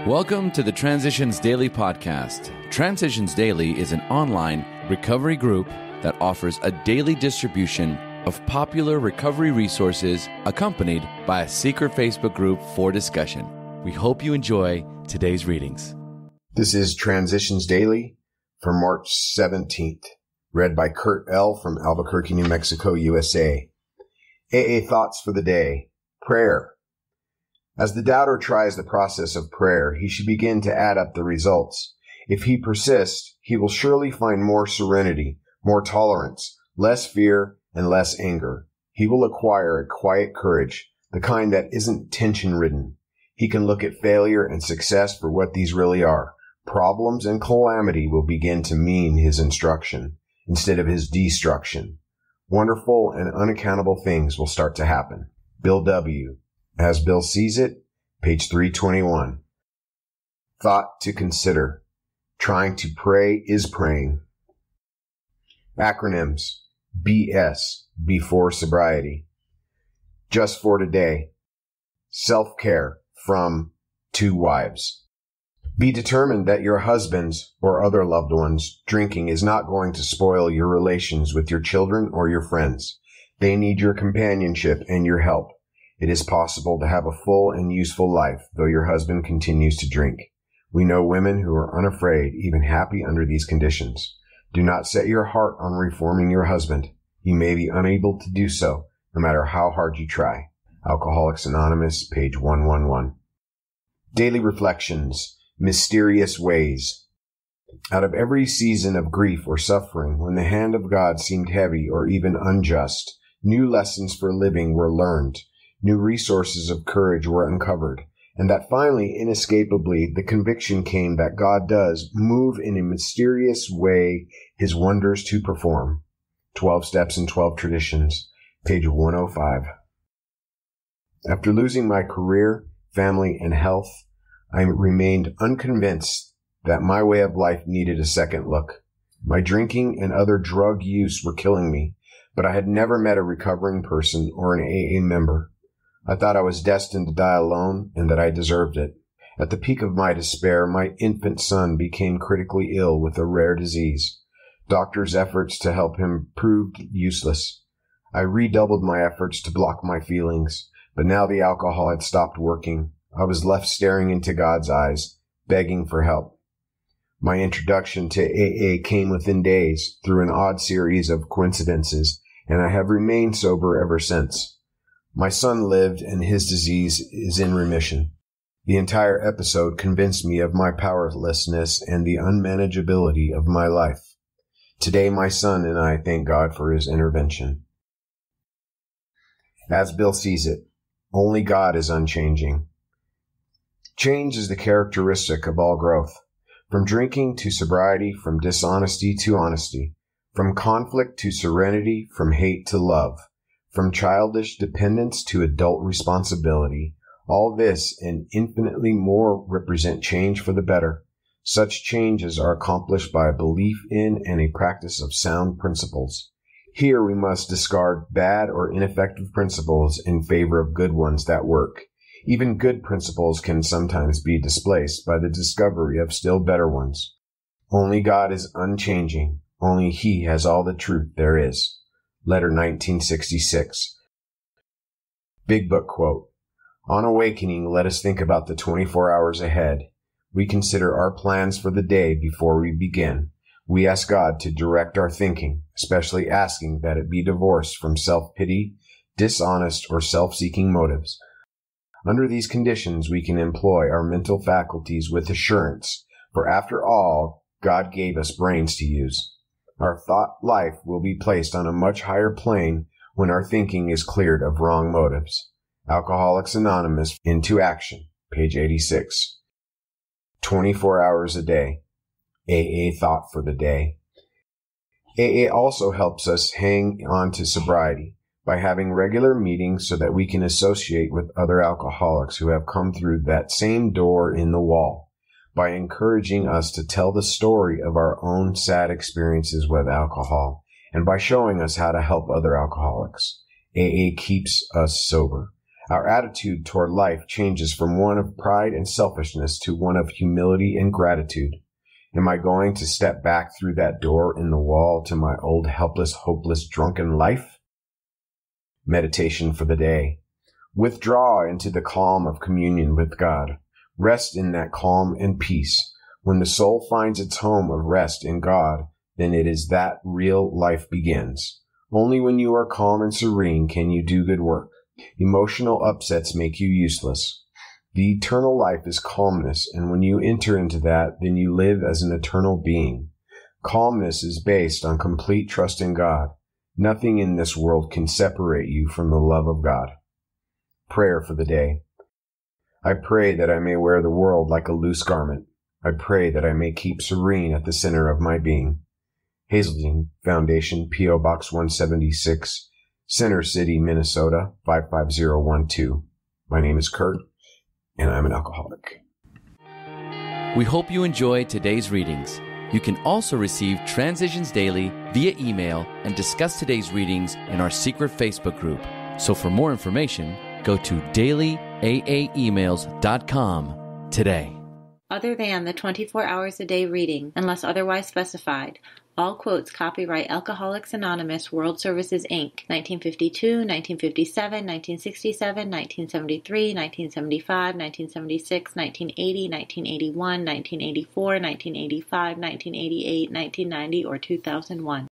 Welcome to the Transitions Daily podcast. Transitions Daily is an online recovery group that offers a daily distribution of popular recovery resources accompanied by a secret Facebook group for discussion. We hope you enjoy today's readings. This is Transitions Daily for March 17th, read by Kurt L. from Albuquerque, New Mexico, USA. AA Thoughts for the Day. Prayer. As the doubter tries the process of prayer, he should begin to add up the results. If he persists, he will surely find more serenity, more tolerance, less fear, and less anger. He will acquire a quiet courage, the kind that isn't tension-ridden. He can look at failure and success for what these really are. Problems and calamity will begin to mean his instruction instead of his destruction. Wonderful and unaccountable things will start to happen. Bill W. As Bill Sees It, page 321. Thought to consider. Trying to pray is praying. Acronyms. BS, before sobriety. Just for today. Self-care, from 2 wives. Be determined that your husband's or other loved one's drinking is not going to spoil your relations with your children or your friends. They need your companionship and your help. It is possible to have a full and useful life, though your husband continues to drink. We know women who are unafraid, even happy under these conditions. Do not set your heart on reforming your husband. You may be unable to do so, no matter how hard you try. Alcoholics Anonymous, page 111. Daily Reflections. Mysterious Ways. Out of every season of grief or suffering, when the hand of God seemed heavy or even unjust, new lessons for living were learned. New resources of courage were uncovered, and that finally, inescapably, the conviction came that God does move in a mysterious way his wonders to perform. 12 Steps and 12 Traditions, page 105. After losing my career, family, and health, I remained unconvinced that my way of life needed a second look. My drinking and other drug use were killing me, but I had never met a recovering person or an AA member. I thought I was destined to die alone and that I deserved it. At the peak of my despair, my infant son became critically ill with a rare disease. Doctors' efforts to help him proved useless. I redoubled my efforts to block my feelings, but now the alcohol had stopped working. I was left staring into God's eyes, begging for help. My introduction to AA came within days through an odd series of coincidences, and I have remained sober ever since. My son lived, and his disease is in remission. The entire episode convinced me of my powerlessness and the unmanageability of my life. Today, my son and I thank God for his intervention. As Bill Sees It, only God is unchanging. Change is the characteristic of all growth. From drinking to sobriety, from dishonesty to honesty, from conflict to serenity, from hate to love. From childish dependence to adult responsibility, all this and infinitely more represent change for the better. Such changes are accomplished by a belief in and a practice of sound principles. Here we must discard bad or ineffective principles in favor of good ones that work. Even good principles can sometimes be displaced by the discovery of still better ones. Only God is unchanging. Only He has all the truth there is. Letter 1966. Big Book Quote. On awakening, let us think about the 24 hours ahead. We consider our plans for the day before we begin. We ask God to direct our thinking, especially asking that it be divorced from self-pity, dishonest, or self-seeking motives. Under these conditions, we can employ our mental faculties with assurance, for after all, God gave us brains to use. Our thought life will be placed on a much higher plane when our thinking is cleared of wrong motives. Alcoholics Anonymous, Into Action, page 86. 24 hours a day. AA Thought for the Day. AA also helps us hang on to sobriety by having regular meetings so that we can associate with other alcoholics who have come through that same door in the wall. By encouraging us to tell the story of our own sad experiences with alcohol, and by showing us how to help other alcoholics. AA keeps us sober. Our attitude toward life changes from one of pride and selfishness to one of humility and gratitude. Am I going to step back through that door in the wall to my old helpless, hopeless, drunken life? Meditation for the day. Withdraw into the calm of communion with God. Rest in that calm and peace. When the soul finds its home of rest in God, then it is that real life begins. Only when you are calm and serene can you do good work. Emotional upsets make you useless. The eternal life is calmness, and when you enter into that, then you live as an eternal being. Calmness is based on complete trust in God. Nothing in this world can separate you from the love of God. Prayer for the day. I pray that I may wear the world like a loose garment. I pray that I may keep serene at the center of my being. Hazelden Foundation, P.O. Box 176, Center City, Minnesota, 55012. My name is Kurt, and I'm an alcoholic. We hope you enjoyed today's readings. You can also receive Transitions Daily via email and discuss today's readings in our secret Facebook group. So for more information, go to dailyaaemails.com today. Other than the 24 hours a day reading, unless otherwise specified, all quotes copyright Alcoholics Anonymous World Services, Inc., 1952, 1957, 1967, 1973, 1975, 1976, 1980, 1981, 1984, 1985, 1988, 1990, or 2001.